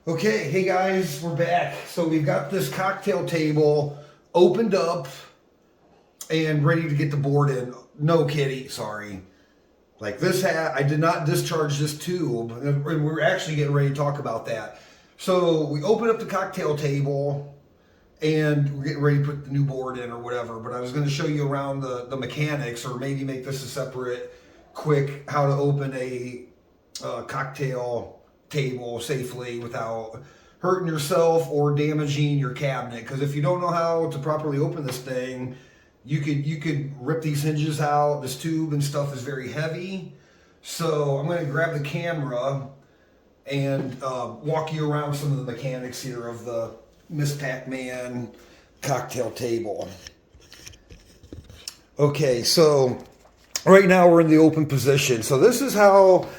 Okay, hey guys, we're back. So we've got this cocktail table opened up and ready to get the board in. No kitty, sorry. Like this I did not discharge this tube, and we're actually getting ready to talk about that. So we open up the cocktail table and we're getting ready to put the new board in or whatever, but I was going to show you around the mechanics, or maybe make this a separate quick how to open a cocktail table safely without hurting yourself or damaging your cabinet. Because if you don't know how to properly open this thing, you could rip these hinges out. This tube and stuff is very heavy. So I'm going to grab the camera and walk you around some of the mechanics here of the Miss Packman cocktail table. Okay, so right now we're in the open position. So this is how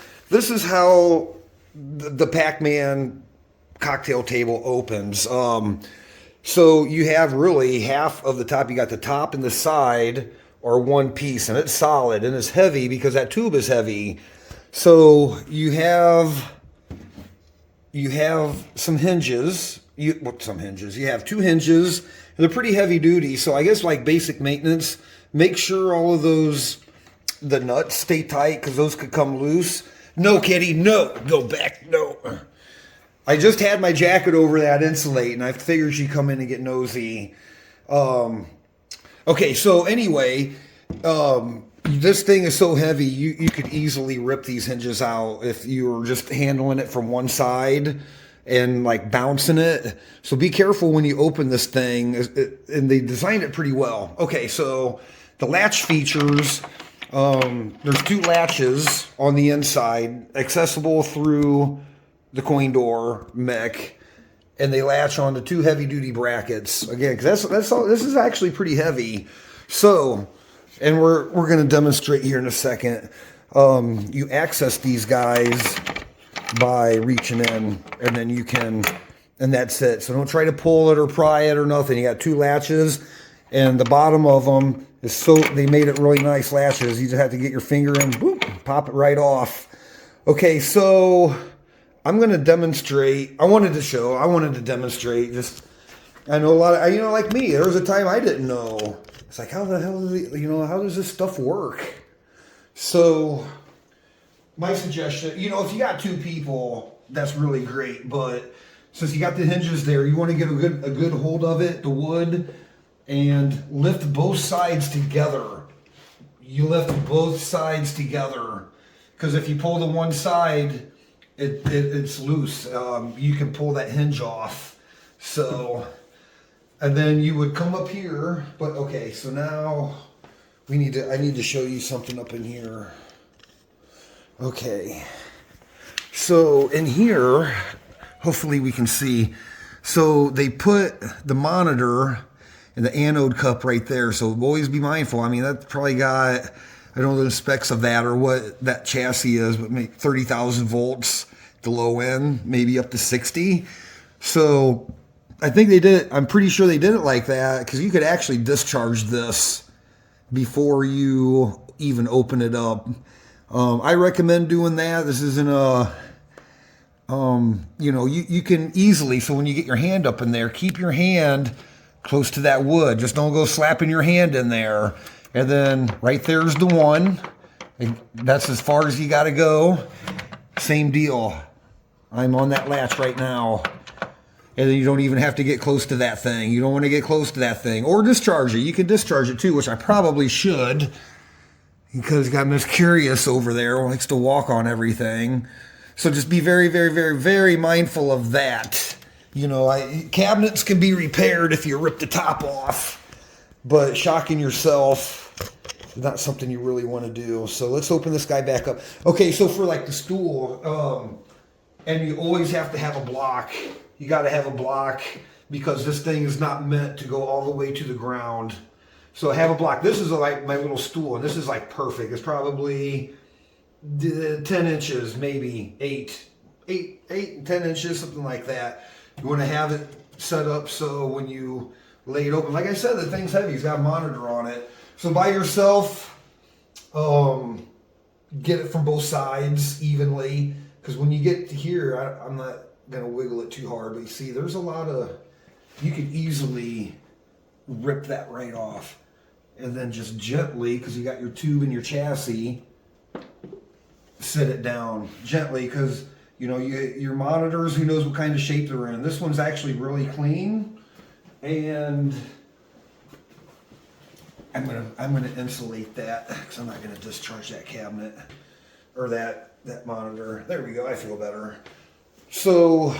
the Packman cocktail table opens. So you have really half of the top. You got the top and the side are one piece, and it's solid and it's heavy because that tube is heavy. So you have some hinges. You have two hinges. And they're pretty heavy duty. So I guess like basic maintenance, make sure all of the nuts stay tight because those could come loose. No, kitty, no. Go back, no. I just had my jacket over that insulate, and I figured she'd come in and get nosy. Okay, so anyway, this thing is so heavy, you could easily rip these hinges out if you were just handling it from one side and like bouncing it. So be careful when you open this thing, and they designed it pretty well. Okay, so the latch features... there's two latches on the inside, accessible through the coin door mech, and they latch onto two heavy-duty brackets. Again, because that's all. This is actually pretty heavy. So, and we're going to demonstrate here in a second. You access these guys by reaching in, and then you can, and that's it. So don't try to pull it or pry it or nothing. You got two latches, and the bottom of them is so, they made it really nice latches. You just have to get your finger in, boop, pop it right off. Okay, so I'm going to demonstrate. I wanted to demonstrate. Just, I know a lot of, like me, there was a time I didn't know. It's like, how the hell how does this stuff work? So my suggestion, if you got two people, that's really great. But since you got the hinges there, you want to get a good hold of it, the wood, and lift both sides together. You lift both sides together, because if you pull the one side, it's loose. You can pull that hinge off. So, and then you would come up here. But okay, so now I need to show you something up in here. Okay, so in here, hopefully we can see. So they put the monitor and the anode cup right there. So always be mindful. I mean, that's probably got, I don't know the specs of that or what that chassis is, but maybe 30,000 volts, the low end, maybe up to 60. So I think they did it. I'm pretty sure they did it like that because you could actually discharge this before you even open it up. I recommend doing that. This isn't a, you can easily, so when you get your hand up in there, keep your hand close to that wood. Just don't go slapping your hand in there. And then right there's the one. And that's as far as you got to go. Same deal. I'm on that latch right now. And then you don't even have to get close to that thing. You don't want to get close to that thing. Or discharge it. You can discharge it too, which I probably should. Because you got Miss Curious over there who likes to walk on everything. So just be very, very, very, very mindful of that. Cabinets can be repaired if you rip the top off, but shocking yourself is not something you really want to do. So let's open this guy back up. Okay, so for like the stool, and you always have to have a block. You got to have a block because this thing is not meant to go all the way to the ground. So I have a block. This is like my little stool, and this is like perfect. It's probably 10 inches, maybe 8, 10 inches, something like that. You want to have it set up so when you lay it open, like I said, the thing's heavy. It's got a monitor on it. So by yourself, get it from both sides evenly. Because when you get to here, I'm not going to wiggle it too hard. But you see, there's a lot of, you could easily rip that right off. And then just gently, because you got your tube and your chassis, set it down gently, because you know your monitors, who knows what kind of shape they're in. This one's actually really clean, and I'm gonna insulate that because I'm not gonna discharge that cabinet or that monitor. There we go. I feel better. So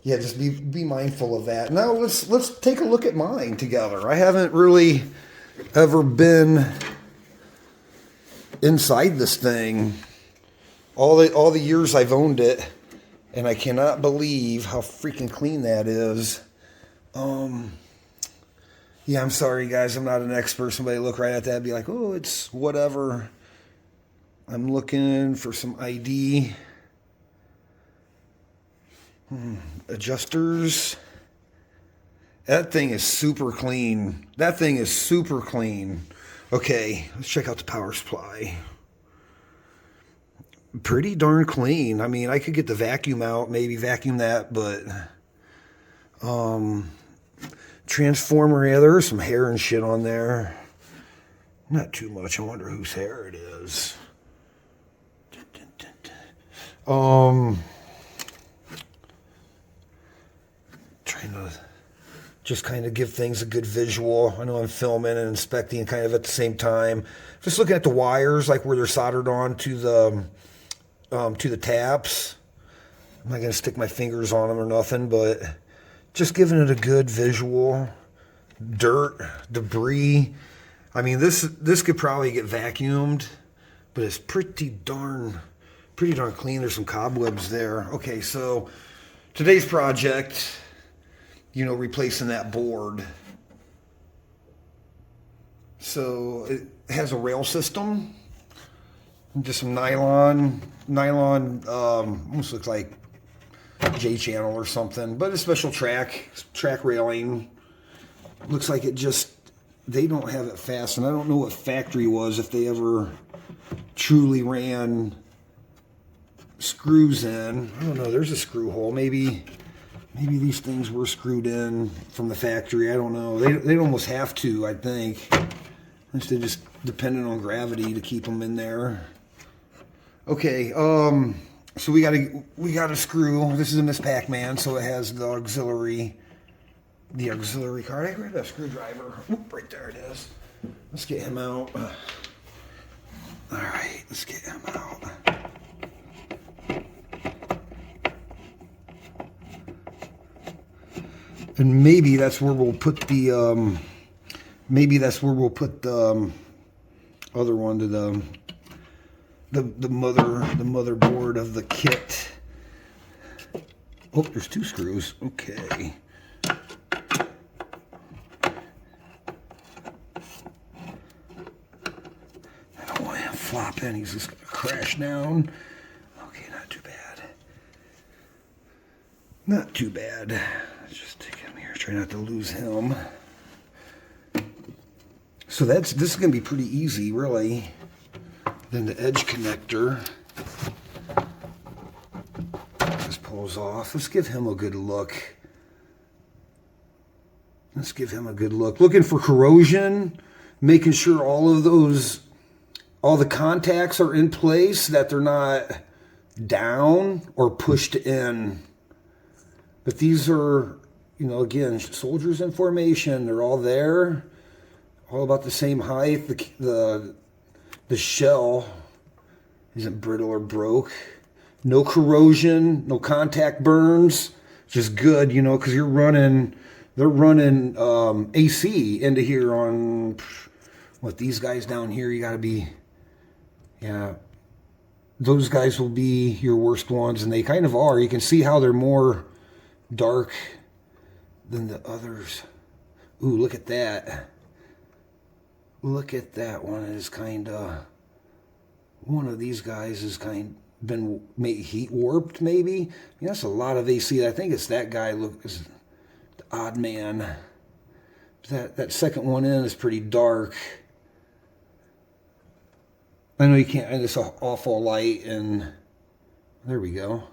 yeah, just be mindful of that. Now let's take a look at mine together. I haven't really ever been inside this thing all the years I've owned it, and I cannot believe how freaking clean that is. Yeah, I'm sorry guys, I'm not an expert. Somebody look right at that and be like, oh, it's whatever. I'm looking for some ID. Adjusters. That thing is super clean. That thing is super clean. Okay, let's check out the power supply. Pretty darn clean. I mean, I could get the vacuum out, maybe vacuum that, but transformer, yeah, there's some hair and shit on there. Not too much. I wonder whose hair it is. Trying to just kind of give things a good visual. I know I'm filming and inspecting kind of at the same time. Just looking at the wires, like where they're soldered on to the taps. I'm not going to stick my fingers on them or nothing, but just giving it a good visual. Dirt, debris. I mean, this could probably get vacuumed, but it's pretty darn clean. There's some cobwebs there. Okay, so today's project, you know, replacing that board. So it has a rail system, just some nylon, almost looks like J-channel or something, but a special track railing. Looks like it just, they don't have it fast, and I don't know what factory was, if they ever truly ran screws in. I don't know, there's a screw hole. Maybe these things were screwed in from the factory. I don't know. They'd almost have to, I think. Instead of just depending on gravity to keep them in there. Okay, so we got a screw. This is in this Packman, so it has the auxiliary card. I grabbed a screwdriver. Oop, right there it is. Let's get him out. All right, let's get him out. And maybe that's where we'll put the other one, to the motherboard of the kit. Oh, there's two screws. Okay. I don't want him flopping. He's just gonna crash down. Okay, not too bad. Not too bad. Let's just take him here. Try not to lose him. So this is gonna be pretty easy, really. Then the edge connector just pulls off. Let's give him a good look. Looking for corrosion, making sure all the contacts are in place, that they're not down or pushed in. But these are, you know, again, soldiers in formation. They're all there, all about the same height. The shell isn't brittle or broke. No corrosion, no contact burns, which is good, you know, because they're running AC into here on what, these guys down here. You got to be, yeah, those guys will be your worst ones, and they kind of are. You can see how they're more dark than the others. Ooh, look at that. Look at that one. Is kind of, one of these guys is been heat warped, maybe. I mean, that's a lot of AC. I think it's that guy. Look, is the odd man. That second one in is pretty dark. I know you can't, and it's an awful light, and there we go.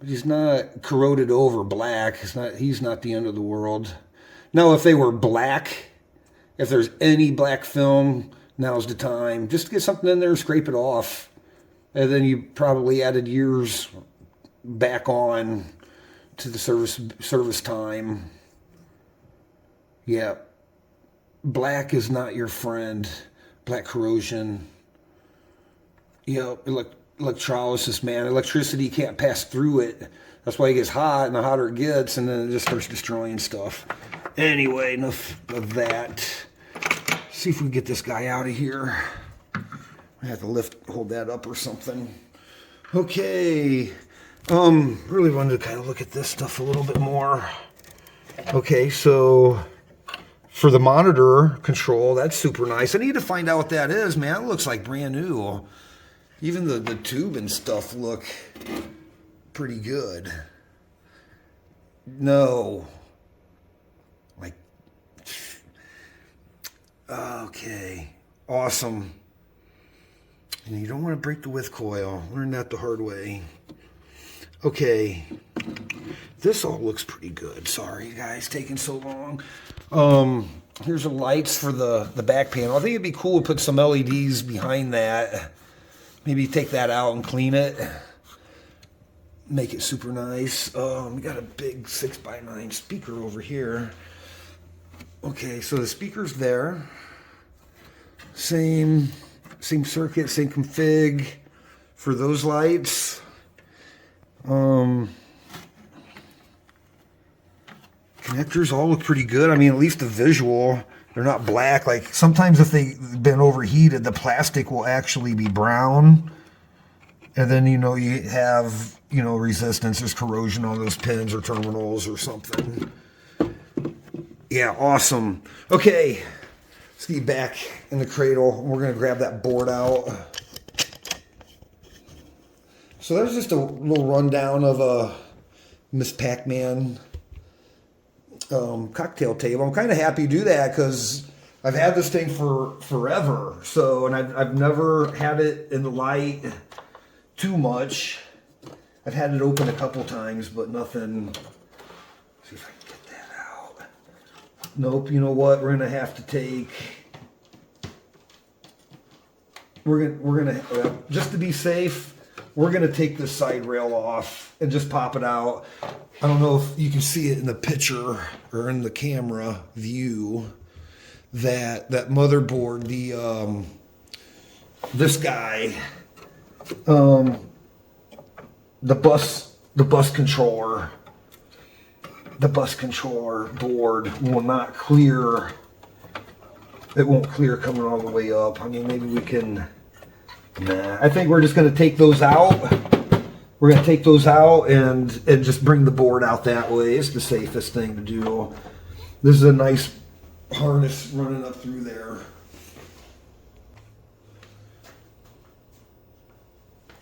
But he's not corroded over black. He's not the end of the world. Now, if they were black, if there's any black film, now's the time. Just get something in there, scrape it off. And then you probably added years back on to the service time. Yeah. Black is not your friend. Black corrosion. Yeah, electrolysis, man. Electricity can't pass through it. That's why it gets hot, and the hotter it gets, and then it just starts destroying stuff. Anyway, enough of that. See if we can get this guy out of here. I have to hold that up or something. Okay. Really wanted to kind of look at this stuff a little bit more. Okay, so for the monitor control, that's super nice. I need to find out what that is, man. It looks like brand new. Even the tube and stuff look pretty good. No. Like, okay. Awesome. And you don't want to break the width coil. Learned that the hard way. Okay. This all looks pretty good. Sorry, guys, taking so long. Here's the lights for the back panel. I think it'd be cool to put some LEDs behind that. Maybe take that out and clean it. Make it super nice. We got a big 6x9 speaker over here. Okay, so the speaker's there. Same circuit, same config for those lights. Connectors all look pretty good. I mean, at least the visual, they're not black. Like sometimes if they've been overheated, the plastic will actually be brown. And then, you have, resistance. There's corrosion on those pins or terminals or something. Yeah, awesome. Okay, let's get back in the cradle. We're going to grab that board out. So that's just a little rundown of Miss Packman cocktail table. I'm kind of happy to do that because I've had this thing for forever. So, and I've never had it in the light too much. I've had it open a couple times, but nothing. Let's see if I can get that out. Nope. You know what? We're gonna have to take. We're gonna just to be safe. We're gonna take this side rail off and just pop it out. I don't know if you can see it in the picture or in the camera view. That motherboard, this guy, the bus controller board will not clear. It won't clear coming all the way up. I mean, maybe we can. Nah, I think we're just going to take those out. We're going to take those out and just bring the board out that way. It's the safest thing to do. This is a nice harness running up through there.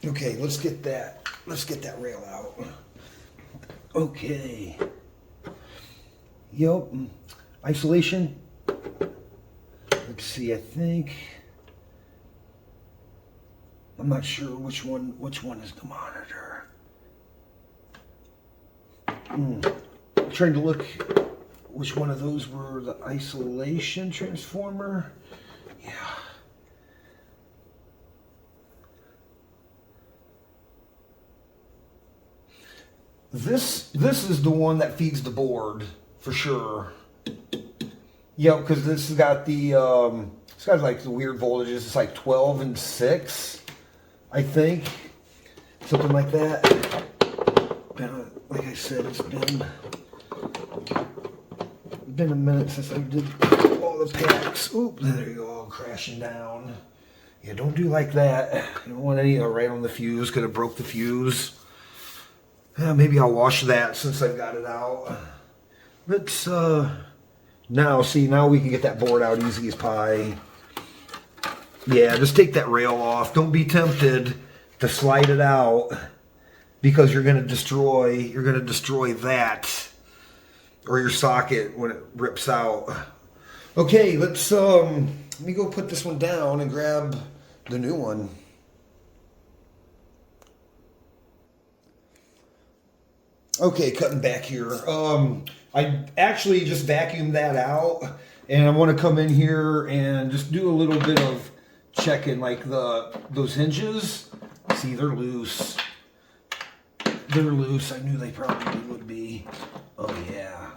Okay, let's get that rail out. Okay. Yep. Isolation. Let's see, I think I'm not sure which one is the monitor. Trying to look which one of those were the isolation transformer. Yeah. This is the one that feeds the board for sure. Yeah, because this has got the it's got like the weird voltages. It's like 12 and 6, I think, something like that. Like I said, it's been a minute since I did all the packs. Oop, there you go, all crashing down. Yeah, don't do like that. You don't want any right on the fuse. Could have broke the fuse. Maybe I'll wash that since I've got it out. Let's now we can get that board out easy as pie. Yeah, just take that rail off. Don't be tempted to slide it out because you're gonna destroy that or your socket when it rips out. Okay, let's let me go put this one down and grab the new one. Okay, cutting back here. I actually just vacuumed that out, and I want to come in here and just do a little bit of checking, like those hinges. See, they're loose. They're loose. I knew they probably would be. Oh yeah,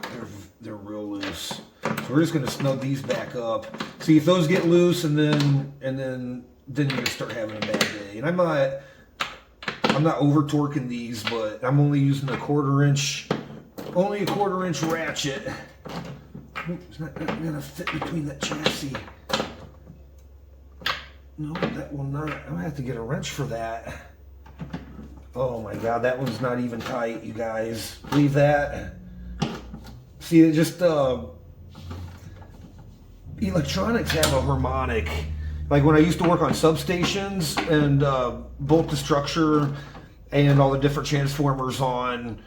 they're real loose. So we're just gonna snug these back up. See if those get loose, and then you're gonna start having a bad day. And I'm not over torquing these, but I'm only using a quarter inch ratchet. It's not gonna fit between that chassis. No, that will not. I'm gonna have to get a wrench for that. Oh my God, that one's not even tight, you guys. Leave that. See, it just electronics have a harmonic. Like when I used to work on substations and bolt the structure and all the different transformers on,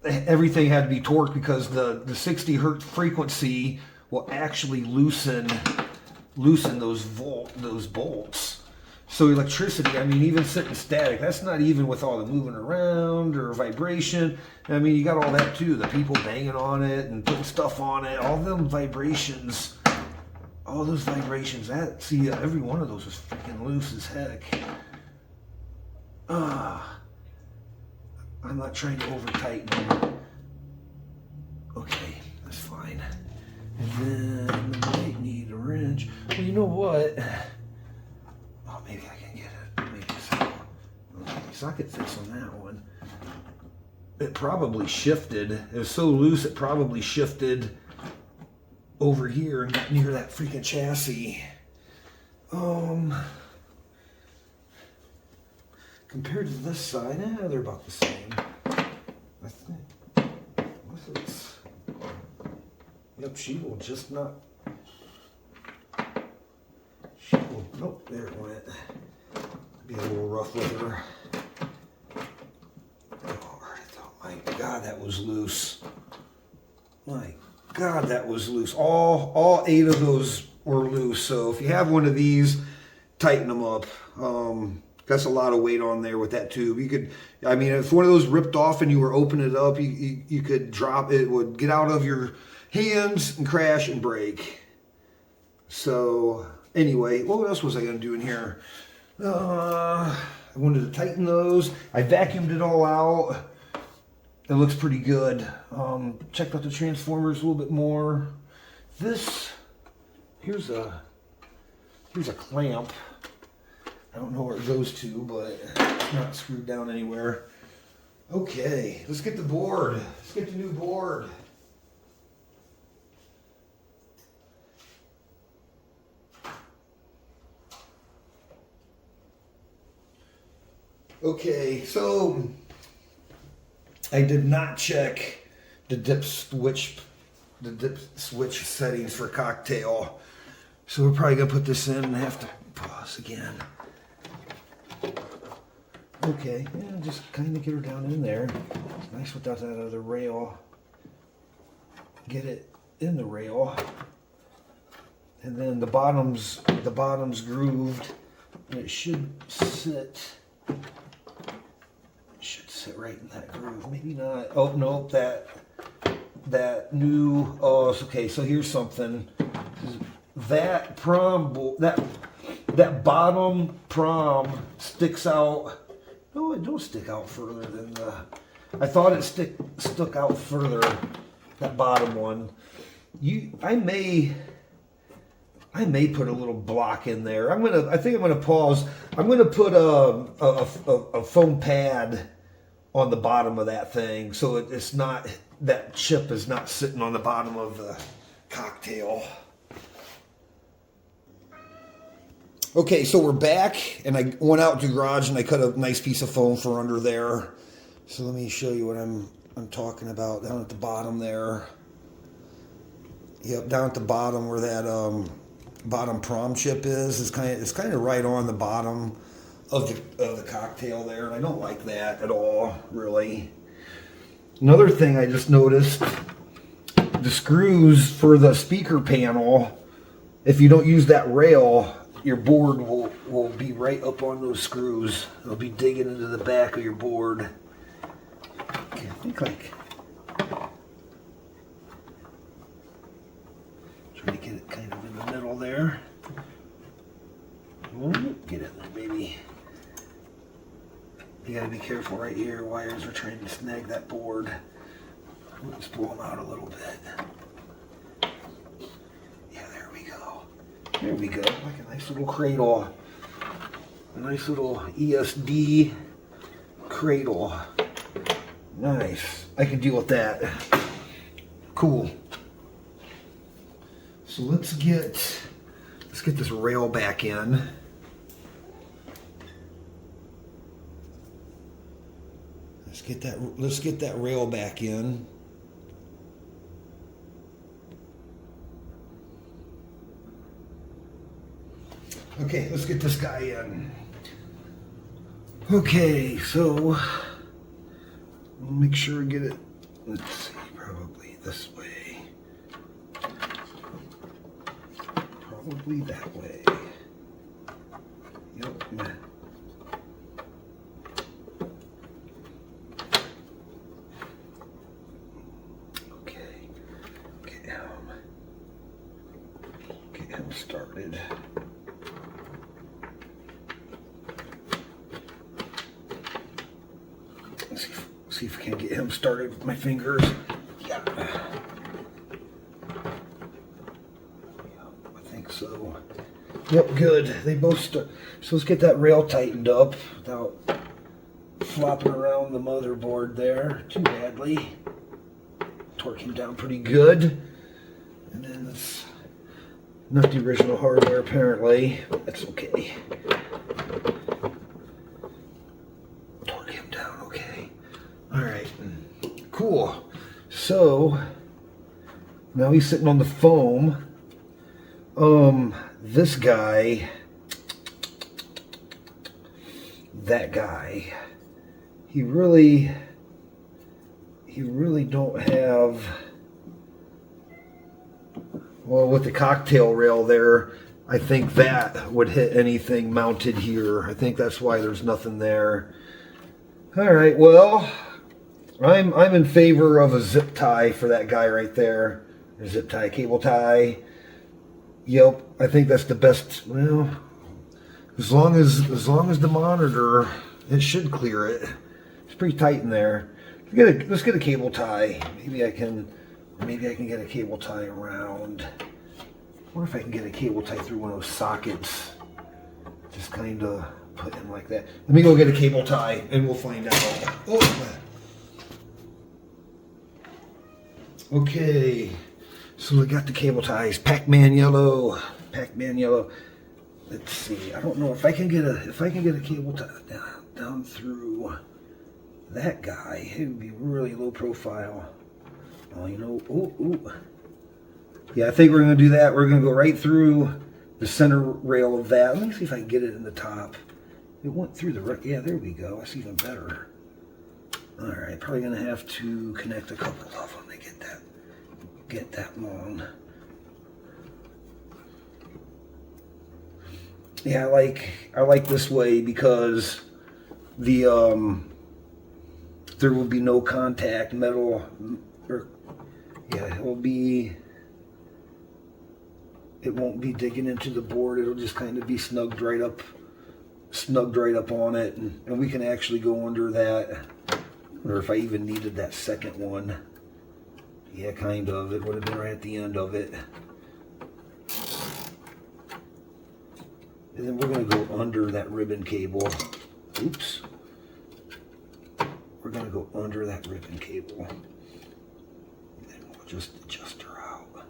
everything had to be torqued because the 60 hertz frequency will actually loosen those bolts. So electricity, I mean, even sitting static, that's not even with all the moving around or vibration. I mean, you got all that too, the people banging on it and putting stuff on it, all them vibrations. All those vibrations, every one of those was freaking loose as heck. I'm not trying to over tighten them. Okay, that's fine. And then I might need a wrench. Well, you know what? Oh, maybe I can get it. Maybe socket fix on that one. It probably shifted. It was so loose, it probably shifted over here and got near that freaking chassis. Compared to this side, they're about the same. I think. Yep, she will just not. Nope, there it went. Be a little rough with her. Oh my God, that was loose. My God, that was loose. All 8 of those were loose. So if you have one of these, tighten them up. That's a lot of weight on there with that tube. You could, I mean, if one of those ripped off and you were opening it up, you could drop it. It would get out of your hands and crash and break. So anyway, what else was I going to do in here? I wanted to tighten those. I vacuumed it all out. It looks pretty good. Checked out the transformers a little bit more. Here's a clamp. I don't know where it goes to, but it's not screwed down anywhere. Okay, let's get the board. Let's get the new board. Okay, so I did not check the dip switch settings for cocktail. So we're probably gonna put this in and have to pause again. Okay, yeah, just kind of get her down in there. It's nice without that other rail. Get it in the rail. And then the bottom's grooved. And it should sit right in that groove. Maybe not. Oh nope, that new. Oh, okay. So here's something. That that bottom prom sticks out. No, it don't stick out further than the. I thought it stuck out further. That bottom one. I may put a little block in there. I think I'm gonna pause. I'm gonna put a foam pad on the bottom of that thing, so it's not, that chip is not sitting on the bottom of the cocktail. Okay, so we're back, and I went out to the garage and I cut a nice piece of foam for under there. So let me show you what I'm talking about down at the bottom there. Yep, down at the bottom where that bottom prom chip is. It's kind of right on the bottom of the cocktail there, and I don't like that at all, really. Another thing I just noticed, the screws for the speaker panel, if you don't use that rail, your board will be right up on those screws. It'll be digging into the back of your board. think like try to get it kind of in the middle there. Get it there, baby. You gotta be careful right here. Wires are trying to snag that board. Let's pull them out a little bit. Yeah, there we go. There we go. Like a nice little cradle. A nice little ESD cradle. Nice. I can deal with that. Cool. So let's get this rail back in. Let's get that rail back in. Okay, let's get this guy in. Okay, so we'll make sure we get it, let's see, probably this way. Probably that way. Yep. Okay, get him started. See if I can get him started with my fingers. Yeah. I think so. Yep, good. They both start. So let's get that rail tightened up without flopping around the motherboard there too badly. Torque him down pretty good. And then it's not the original hardware apparently, but that's okay. Torque him down okay. Alright, cool. So, now he's sitting on the foam. This guy, that guy, he really don't have, well, with the cocktail rail there, I think that would hit anything mounted here. I think that's why there's nothing there. Alright, well, I'm in favor of a zip tie for that guy right there. A zip tie, cable tie. Yep, I think that's the best. Well, as long as the monitor, it should clear it. It's pretty tight in there. Let's get a cable tie. Maybe I can get a cable tie around. I wonder if I can get a cable tie through one of those sockets. Just kind of put in like that. Let me go get a cable tie and we'll find out. Oh. Okay, so we got the cable ties. Packman yellow. Packman yellow. Let's see. I don't know if I can get a cable tie down through that guy. It would be really low profile. Oh, you know. Ooh. Yeah, I think we're gonna do that. We're gonna go right through the center rail of that. Let me see if I can get it in the top. It went through the. Yeah, there we go. That's even better. All right, probably gonna have to connect a couple of them to get that long. Yeah, I like this way because the there will be no contact metal, or yeah, it won't be digging into the board. It'll just kind of be snugged right up on it, and we can actually go under that. Or if I even needed that second one. Yeah, kind of. It would have been right at the end of it. And then we're going to go under that ribbon cable. Oops. We're going to go under that ribbon cable. And then we'll just adjust her out.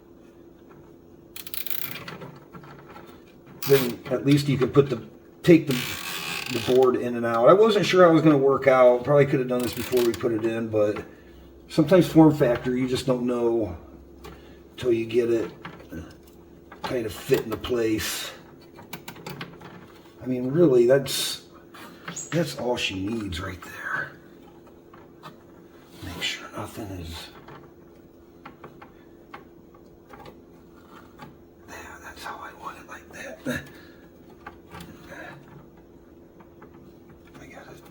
Then at least you can take the board in and out. I wasn't sure how it was going to work out. Probably could have done this before we put it in, but sometimes form factor, you just don't know until you get it kind of fit into place. I mean, really, that's all she needs right there. Make sure nothing is. There, that's how I want it, like that. I got it.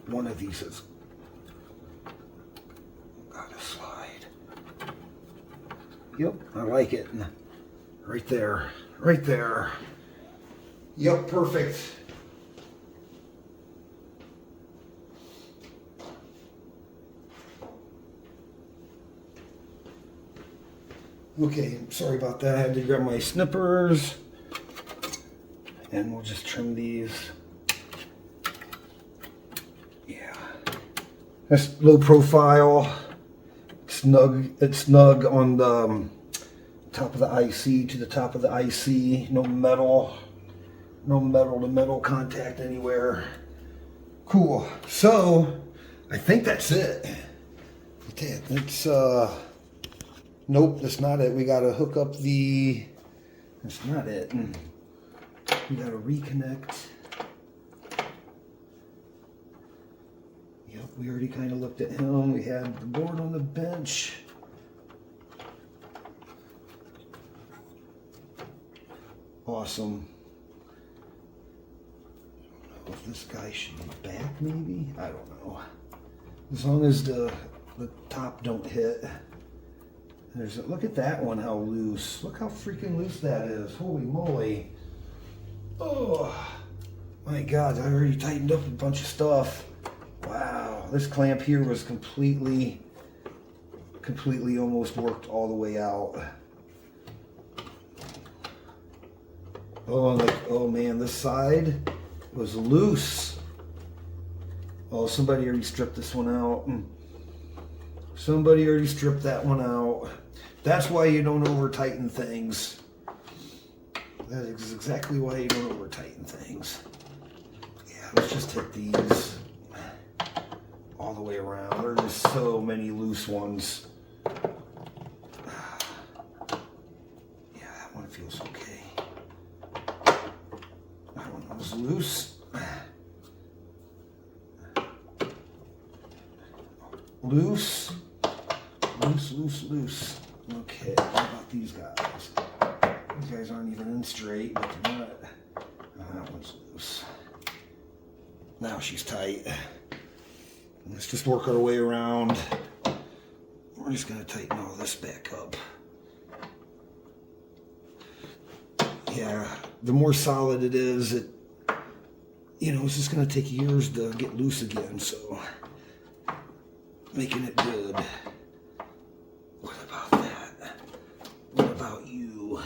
One of these is Yep, I like it. Right there. Right there. Yep, perfect. Okay, sorry about that. I had to grab my snippers. And we'll just trim these. Yeah. That's low profile. It's snug on the top of the IC to the top of the IC. No metal to metal contact anywhere. Cool. So I think that's it. Okay, it's nope, that's not it. We gotta hook up the, that's not it. We gotta reconnect. Yep, we already kind of looked at him. We had the board on the bench. Awesome. I don't know if this guy should be back, maybe? I don't know. As long as the top don't hit. Look at that one, how loose. Look how freaking loose that is. Holy moly. Oh, my God, I already tightened up a bunch of stuff. Wow, this clamp here was completely almost worked all the way out. Oh man, this side was loose. Oh, somebody already stripped this one out. Somebody already stripped that one out. That's why you don't over tighten things. That is exactly why you don't over tighten things. Yeah, let's just hit these all the way around. There are just so many loose ones. Yeah, that one feels okay. That one was loose. Loose. Loose. Okay, what about these guys? These guys aren't even in straight, but they're not. Oh, that one's loose. Now she's tight. Let's just work our way around. We're just going to tighten all this back up. Yeah, the more solid it is, it's just going to take years to get loose again, so making it good. What about that? What about you?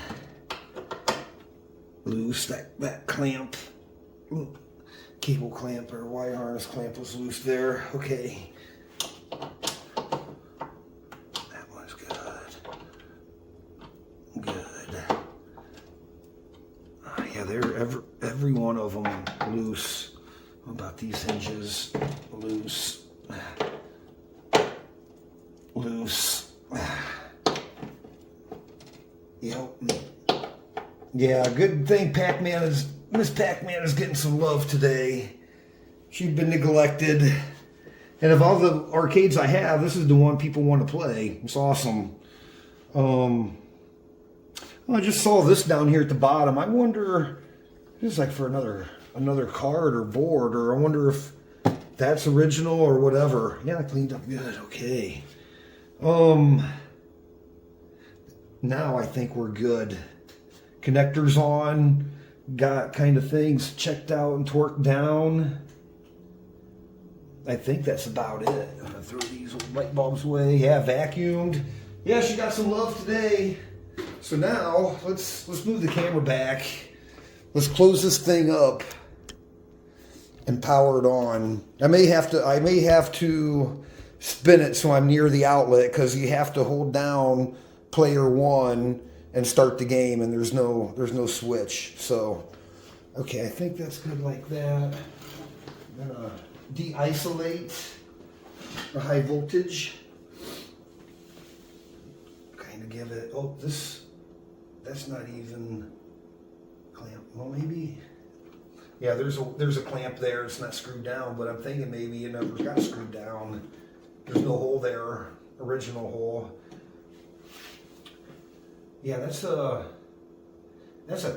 Loose, that clamp, cable clamp or wire harness clamp was loose there. Okay. That one's good. Good. Yeah, they're every one of them loose. What about these hinges? Loose. Loose. Yep. Yeah, good thing Miss Packman is getting some love today. She's been neglected. And of all the arcades I have, this is the one people want to play. It's awesome. I just saw this down here at the bottom. I wonder, this is like for another card or board, or I wonder if that's original or whatever. Yeah, I cleaned up good. Okay. Now I think we're good. Connectors on, got kind of things checked out and torqued down. I think that's about it. I'm gonna throw these light bulbs away. Yeah, vacuumed. Yeah, she got some love today. So now let's move the camera back. Let's close this thing up and power it on. I may have to spin it so I'm near the outlet, because you have to hold down player 1 and start the game, and there's no switch. So okay, I think that's good like that. I'm gonna de-isolate the high voltage. Kind of give it, that's not even clamp. Well, maybe. Yeah, there's a clamp there. It's not screwed down, but I'm thinking maybe it never got screwed down. There's no hole there, original hole. Yeah, that's a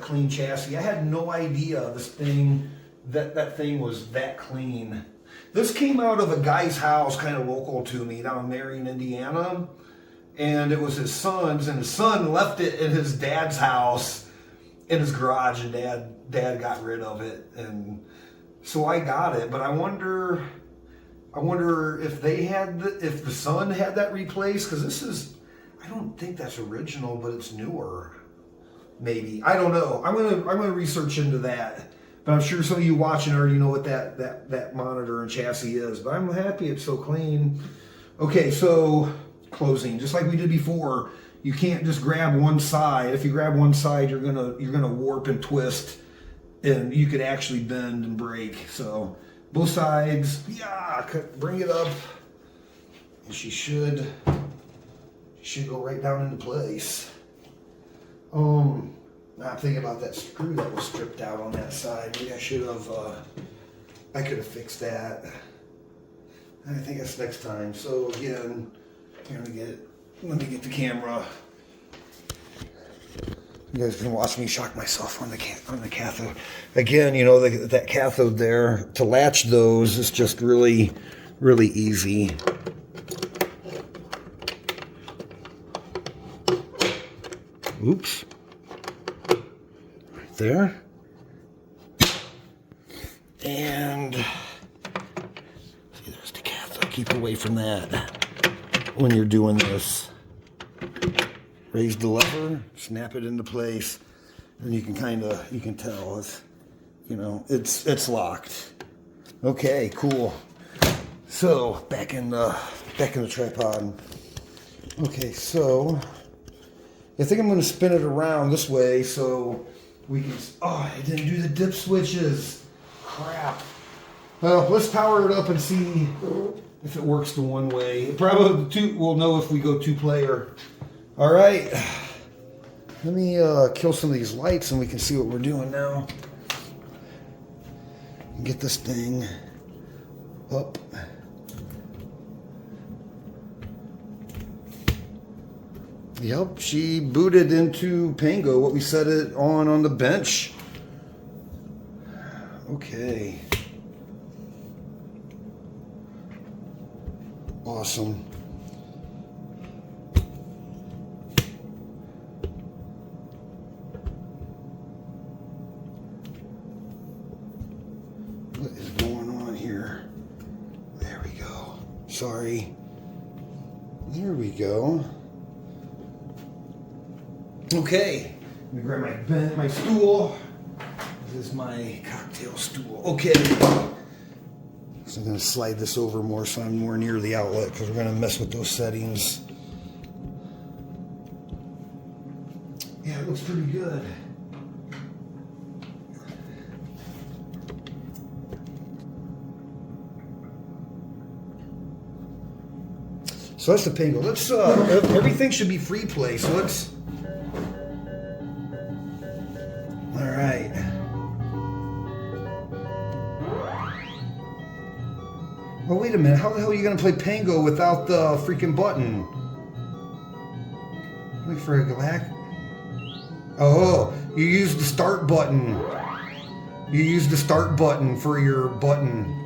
clean chassis. I had no idea that thing was that clean. This came out of a guy's house kind of local to me down in Marion, Indiana. and it was his son's, and his son left it in his dad's house in his garage, and dad got rid of it, and so I got it. But I wonder if if the son had that replaced, because this is, I don't think that's original, but it's newer. Maybe, I don't know. I'm gonna research into that. But I'm sure some of you watching already know what that monitor and chassis is. But I'm happy it's so clean. Okay, so closing, just like we did before. You can't just grab one side. If you grab one side, you're gonna warp and twist, and you could actually bend and break. So both sides, yeah, bring it up, and she should go right down into place. I'm thinking about that screw that was stripped out on that side. Maybe I should have, I could have fixed that. I think that's next time. So again, let me get the camera. You guys can watch me shock myself on the cathode. Again, you know, that cathode there, to latch those is just really, really easy. Oops. Right there. And see, there's the cathode. Keep away from that when you're doing this. Raise the lever, snap it into place, and you can tell it's, you know, it's locked. Okay, cool. So back in the tripod. Okay, so I think I'm going to spin it around this way so we can. Oh, I didn't do the dip switches. Crap. Well, let's power it up and see if it works the one way. Probably we'll know if we go 2-player. All right. Let me kill some of these lights and we can see what we're doing now. Get this thing up. Yep, she booted into Pengo, what we set it on the bench. Okay. Awesome. What is going on here? There we go. Sorry. There we go. Okay, let me grab my stool. This is my cocktail stool. Okay, so I'm going to slide this over more so I'm more near the outlet because we're going to mess with those settings. Yeah, it looks pretty good. So that's the Pengo. Let's everything should be free play. So let's. All right. Well, wait a minute. How the hell are you gonna play Pengo without the freaking button? Wait for a black. Oh, you use the start button. You use the start button for your button.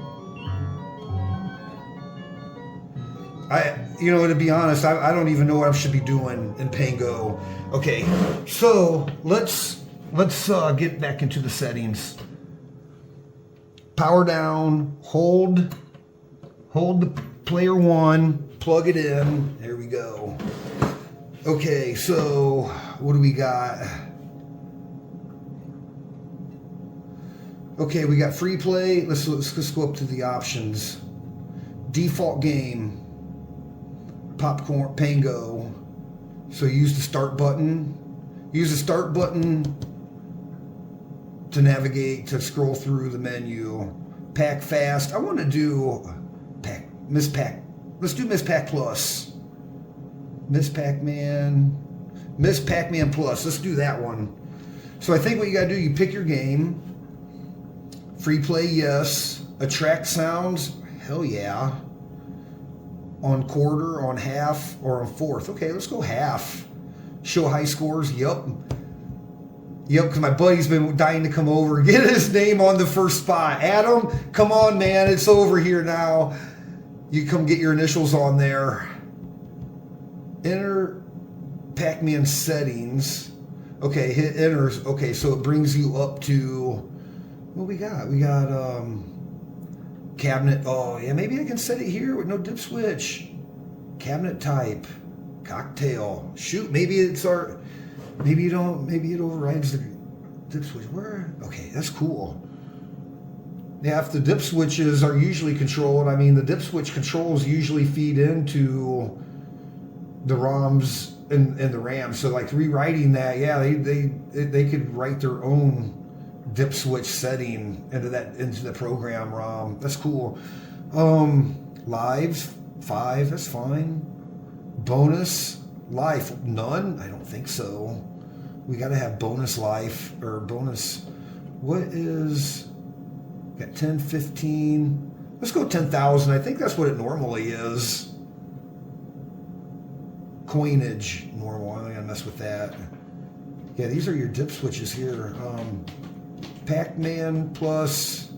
You know, to be honest, I don't even know what I should be doing in Pengo. Okay, so let's get back into the settings. Power down, hold the player 1, plug it in. There we go. Okay, so what do we got? Okay, we got free play. Let's go up to the options. Default game. Popcorn, Pengo. So use the start button. Use the start button to navigate, to scroll through the menu. Pack fast. I want to do Miss Pack. Let's do Miss Pack Plus. Miss Packman Plus. Let's do that one. So I think what you got to do, you pick your game. Free play, yes. Attract sounds, hell yeah. On quarter, on half, or on fourth. Okay, let's go half. Show high scores, yup. Yep, because my buddy's been dying to come over and get his name on the first spot. Adam, come on, man. It's over here now. You come get your initials on there. Enter Packman settings. Okay, hit enter. Okay, so it brings you up to what we got. We got cabinet. Oh yeah, maybe I can set it here with no dip switch. Cabinet type, cocktail. Shoot, maybe it's our. Maybe you don't. Maybe it overrides the dip switch. Where? Okay, that's cool. Yeah, if the dip switches are usually controlled, I mean, the dip switch controls usually feed into the ROMs and the RAM. So like rewriting that, yeah, they could write their own dip switch setting into the program ROM. That's cool. Lives 5, that's fine. Bonus life, none? I don't think so. We got to have bonus life or bonus. What is? Got 10, 15. Let's go 10,000. I think that's what it normally is. Coinage normal. I'm not gonna mess with that. Yeah, these are your dip switches here. Packman plus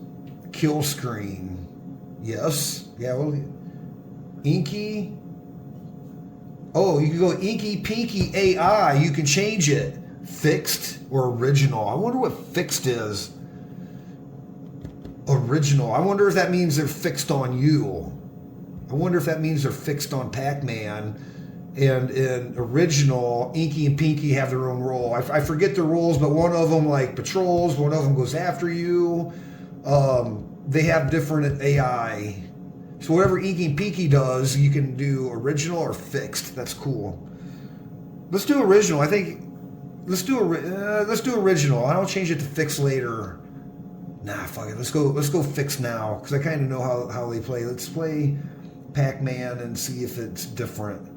kill screen. Yes. Yeah. Well, Inky. Oh, you can go Inky Pinky AI. You can change it. Fixed or original. I wonder what fixed is. Original. I wonder if that means they're fixed on you. I wonder if that means they're fixed on Packman. And in original, Inky and Pinky have their own role. I forget the rules, but one of them like patrols, one of them goes after you. They have different AI. So whatever Inky and Pinky does, you can do original or fixed. That's cool. Let's do original. I think let's do original. I'll change it to fixed later. Nah, fuck it. Let's go fixed now because I kind of know how they play. Let's play Packman and see if it's different.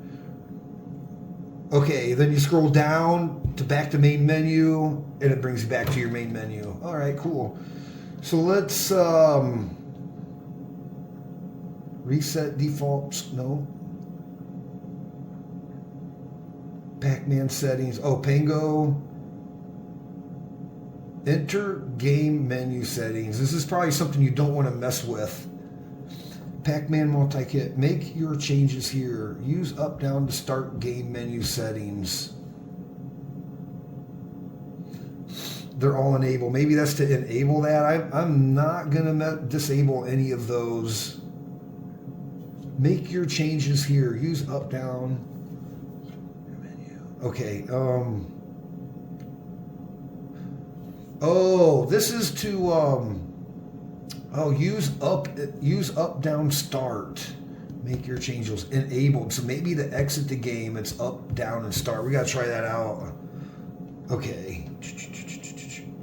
Okay, then you scroll down to back to main menu, and it brings you back to your main menu. All right, cool. So let's reset defaults. No. Packman settings. Oh, Pengo. Enter game menu settings. This is probably something you don't want to mess with. Packman multi-kit. Make your changes here. Use up down to start game menu settings. They're all enabled. Maybe that's to enable that. I'm not gonna disable any of those. Make your changes here. Use up down menu. Okay. Oh, this is to use up down start. Make your changes enabled. So maybe to exit the game, it's up down and start. We gotta try that out. Okay.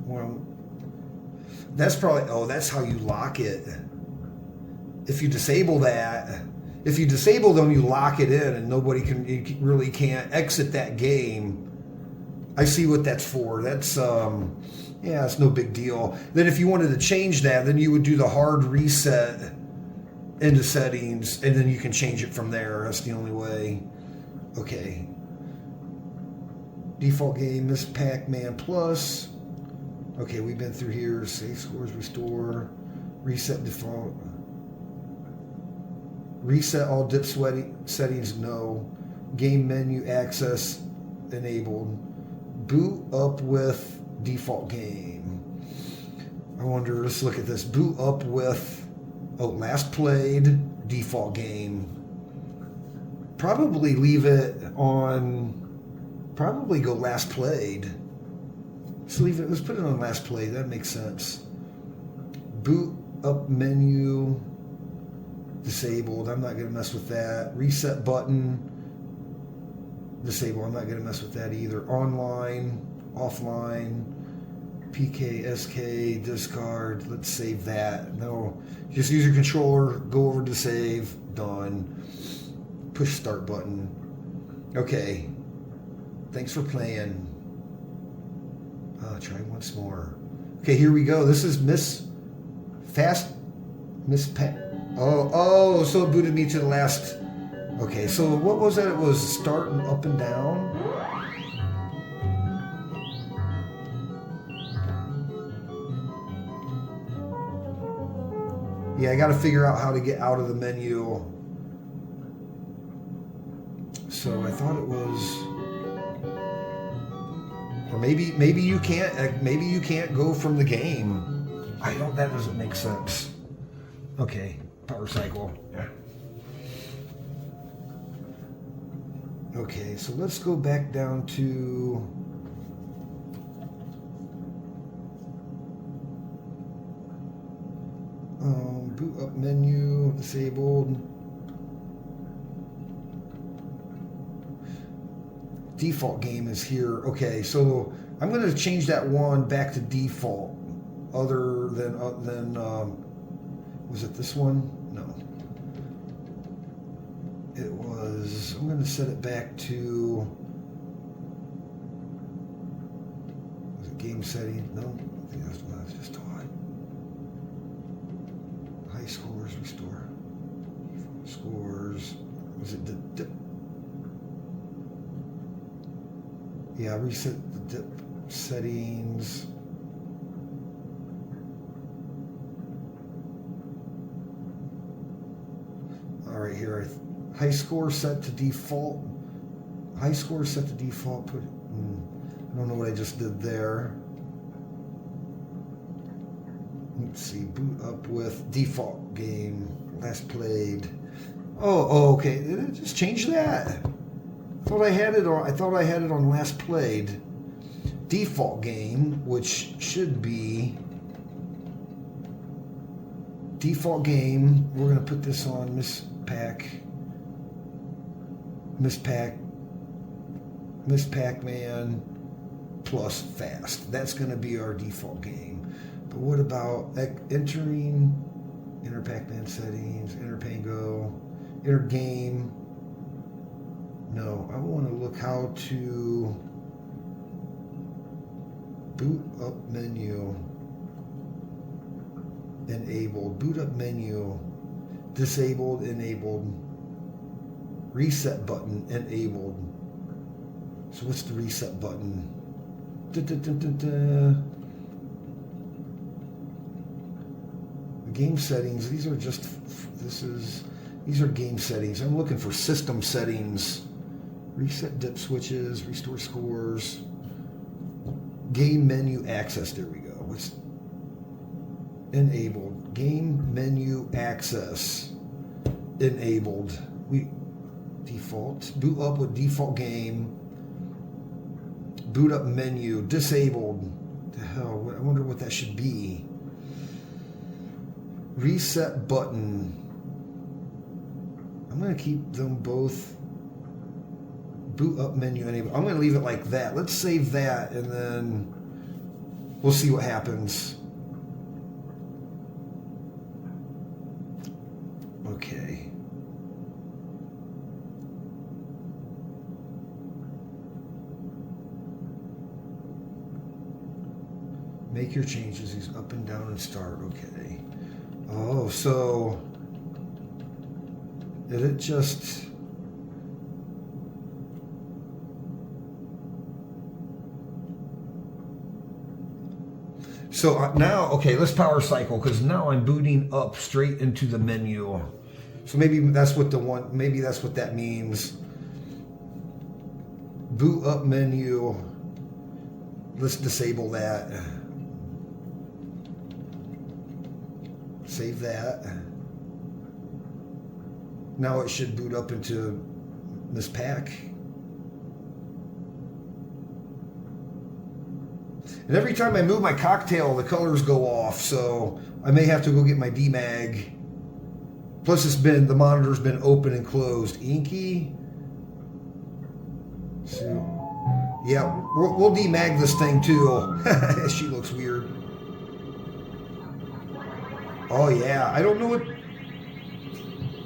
Well, that's probably that's how you lock it. If you disable that, if you disable them, you lock it in, and nobody really can't exit that game. I see what that's for. That's yeah, it's no big deal. Then if you wanted to change that, then you would do the hard reset into settings, and then you can change it from there. That's the only way. Okay. Default game is Packman Plus. Okay, we've been through here. Save scores, restore, reset default. Reset all dip settings, no. Game menu access enabled. Boot up with default game. I wonder, let's look at this. Boot up with, last played, default game. Probably leave it on, probably go last played. Let's leave it, let's put it on last played. That makes sense. Boot up menu, disabled. I'm not going to mess with that. Reset button, disabled. I'm not going to mess with that either. Online, offline, PK, SK, discard. Let's save that. No, just use your controller, go over to save, done. Push start button. Okay. Thanks for playing. Try once more. Okay, here we go. This is Miss Pat. Oh, so it booted me to the last. Okay, so what was that? It was starting up and down. Yeah, I got to figure out how to get out of the menu. So I thought it was, or maybe you can't go from the game. That doesn't make sense. Okay, power cycle. Yeah. Okay, so let's go back down to boot up menu, disabled. Default game is here. Okay, so I'm going to change that one back to default. Other than was it this one? No. It was. I'm going to set it back to. Was it game setting? No, I think that's what I was just taught. High scores restore. Scores. Was it the dip? Yeah, reset the dip settings. All right, here, high score set to default. High score set to default. I don't know what I just did there. Let's see, boot up with default game, last played. Oh, okay, did it just change that? I thought I had it on last played. Default game, which should be default game. We're gonna put this on Miss Packman plus fast. That's gonna be our default game. But what about entering enter Packman settings, enter Pengo, enter game? No, I want to look how to boot up menu, enabled, boot up menu, disabled, enabled, reset button, enabled. So what's the reset button? The game settings, these are game settings. I'm looking for system settings. Reset dip switches, restore scores, game menu access. There we go. What's enabled? Game menu access enabled. Default. Boot up with default game. Boot up menu disabled. The hell? I wonder what that should be. Reset button. I'm going to keep them both. Boot up menu enabled. I'm going to leave it like that. Let's save that and then we'll see what happens. Okay. Make your changes. He's up and down and start. Okay. Oh, so did it just... So now, okay, let's power cycle because now I'm booting up straight into the menu. So maybe that's what that means. Boot up menu. Let's disable that. Save that. Now it should boot up into Miss Pack. And every time I move my cocktail, the colors go off, so I may have to go get my demag. Plus, the monitor's been open and closed. Inky. So, yeah, we'll demag this thing too. She looks weird. Oh yeah, I don't know what.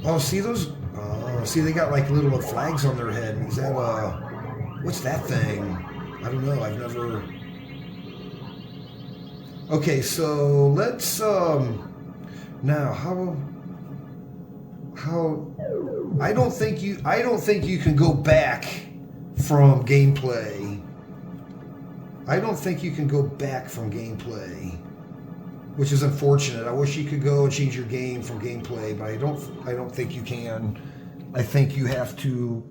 Oh, see those? Oh, see they got like little flags on their head. Is that what's that thing? I don't know. I've never. Okay, so let's now how I don't think you can go back from gameplay. I don't think you can go back from gameplay, which is unfortunate. I wish you could go and change your game from gameplay, but I don't think you can. I think you have to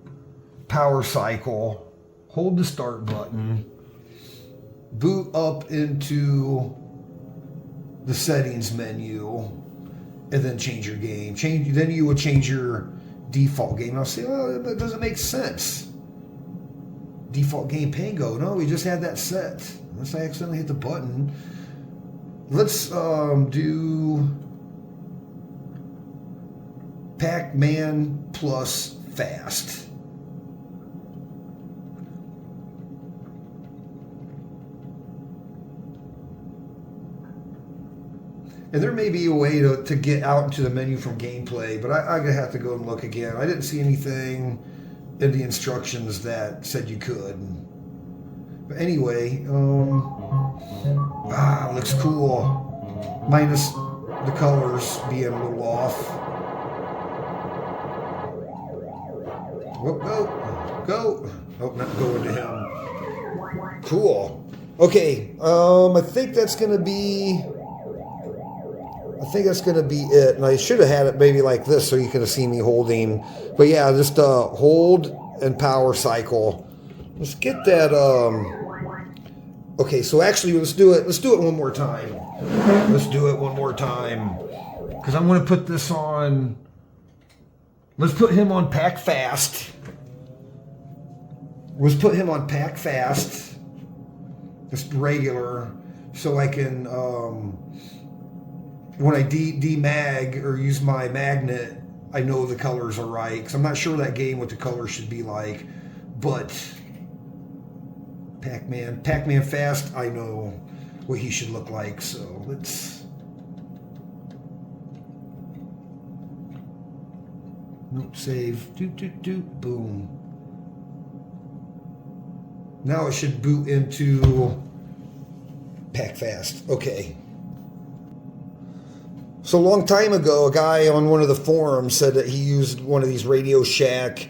power cycle, hold the start button, boot up into the settings menu, and then change your game. Then you would change your default game. I'll say, oh, that doesn't make sense. Default game Pengo. No, we just had that set. Unless I accidentally hit the button. Let's do Packman plus fast. And there may be a way to get out into the menu from gameplay, but I'm going to have to go and look again. I didn't see anything in the instructions that said you could. But anyway, looks cool. Minus the colors being a little off. Go. Oh, not going to him. Cool. Okay, I think that's going to be it. And I should have had it maybe like this so you could have seen me holding. But yeah, just hold and power cycle. Let's get that. Okay, so actually let's do it one more time. Let's do it one more time. Because I'm going to put this on. Let's put him on pack fast. Let's put him on pack fast. Just regular. So I can, when I demag or use my magnet, I know the colors are right. Because I'm not sure that game what the colors should be like. But Pac-Man fast, I know what he should look like. So let's... Nope, save. Boom. Now it should boot into Pack Fast. Okay. So a long time ago, a guy on one of the forums said that he used one of these Radio Shack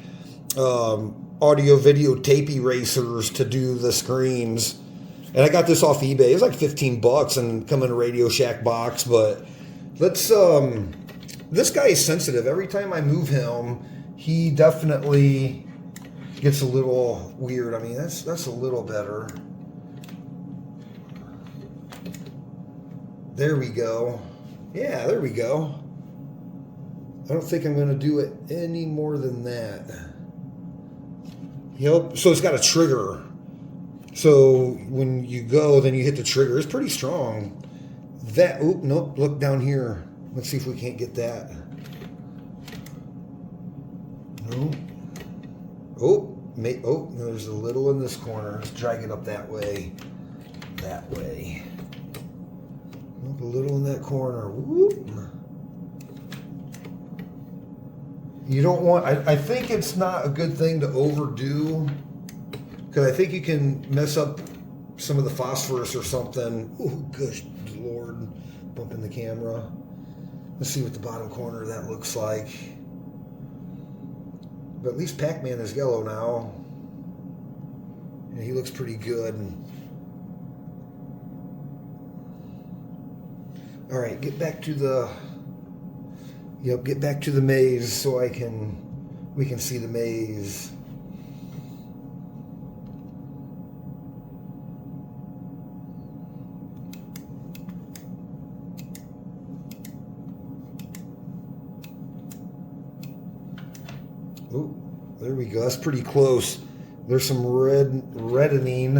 audio video tape erasers to do the screens. And I got this off eBay. It was like $15 and come in a Radio Shack box. But let's... this guy is sensitive. Every time I move him, he definitely gets a little weird. I mean, that's a little better. There we go. Yeah, there we go. I don't think I'm going to do it any more than that. Yep. So it's got a trigger. So when you go, then you hit the trigger. It's pretty strong. That, oop, nope, look down here. Let's see if we can't get that. No. Oh, there's a little in this corner. Let's drag it up that way. That way. Nope, a little in that corner. Whoop. You don't want, I think it's not a good thing to overdo, because I think you can mess up some of the phosphorus or something. Oh, good Lord. Bumping the camera. Let's see what the bottom corner of that looks like. But at least Pac-Man is yellow now. And he looks pretty good. All right, get back to the... Yep, get back to the maze so we can see the maze. Oh, there we go. That's pretty close. There's some reddening.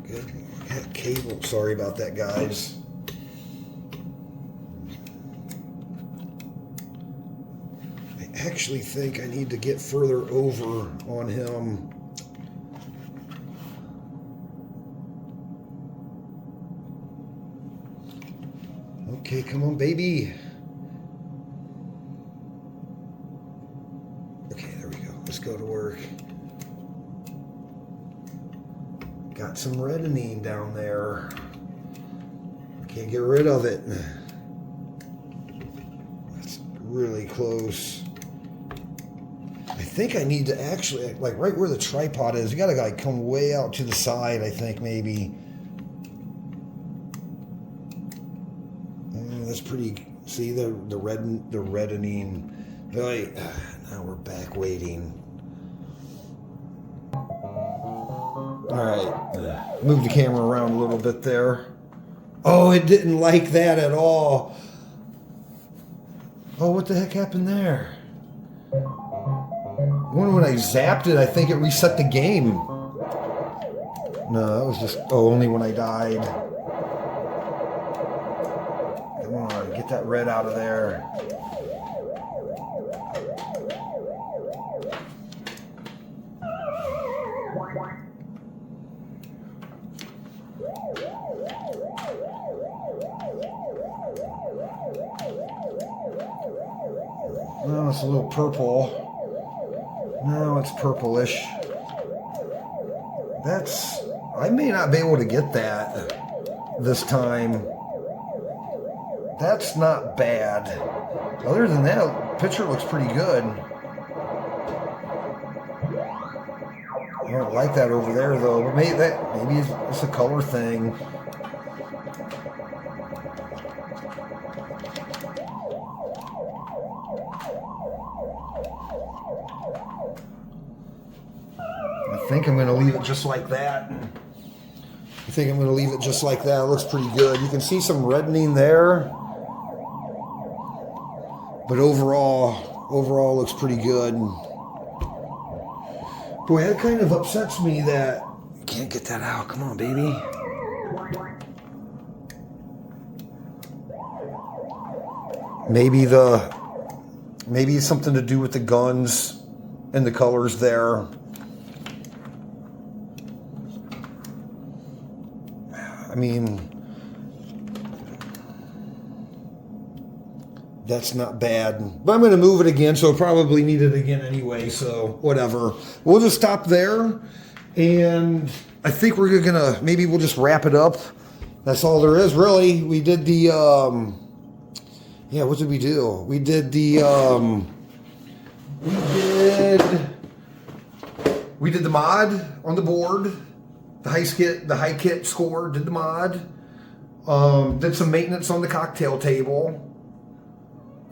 Good. That cable. Sorry about that, guys. I actually think I need to get further over on him. Okay, come on, baby. Okay, there we go. Let's go to work. Got some reddening down there. Can't get rid of it. That's really close. I think I need to actually, like right where the tripod is, you gotta like come way out to the side, I think maybe. That's pretty, see the reddening Right, now we're back waiting. All right, move the camera around a little bit there. Oh, it didn't like that at all. Oh, what the heck happened there? When I zapped it, I think it reset the game. No, that was just, only when I died. Come on, get that red out of there. Now it's a little purple. Now it's purplish. I may not be able to get that this time. That's not bad. Other than that, picture looks pretty good. I don't like that over there though, but maybe it's a color thing. I think I'm going to leave it just like that. It looks pretty good. You can see some reddening there. But overall looks pretty good. Boy, that kind of upsets me that you can't get that out. Come on, baby. Maybe it's something to do with the guns and the colors there. I mean, that's not bad. But I'm going to move it again, so I'll probably need it again anyway, so whatever. We'll just stop there, and I think we're going to, maybe we'll just wrap it up. That's all there is, really. We did the, what did we do? We did the, we did the mod on the board. The high kit score, did the mod. Did some maintenance on the cocktail table.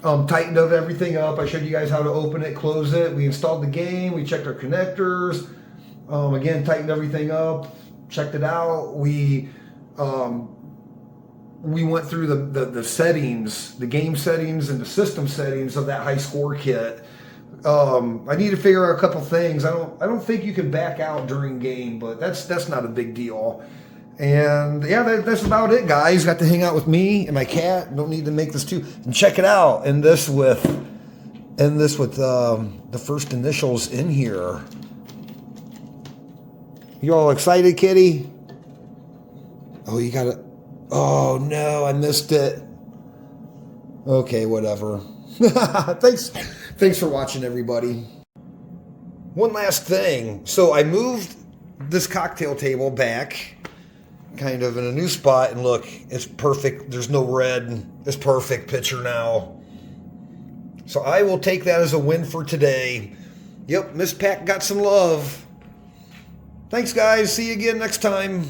Tightened up everything up. I showed you guys how to open it, close it. We installed the game. We checked our connectors. Again, tightened everything up. Checked it out. We went through the settings, the game settings and the system settings of that high score kit. I need to figure out a couple things. I don't think you can back out during game, but that's not a big deal. And yeah, that's about it, guys. Got to hang out with me and my cat. Don't need to make this too. And check it out. And this with the first initials in here. You all excited, kitty? Oh, you got it. Oh no, I missed it. Okay, whatever. Thanks for watching, everybody. One last thing. So I moved this cocktail table back kind of in a new spot, and look, it's perfect. There's no red. It's perfect picture now. So I will take that as a win for today. Yep, Miss Pack got some love. Thanks, guys. See you again next time.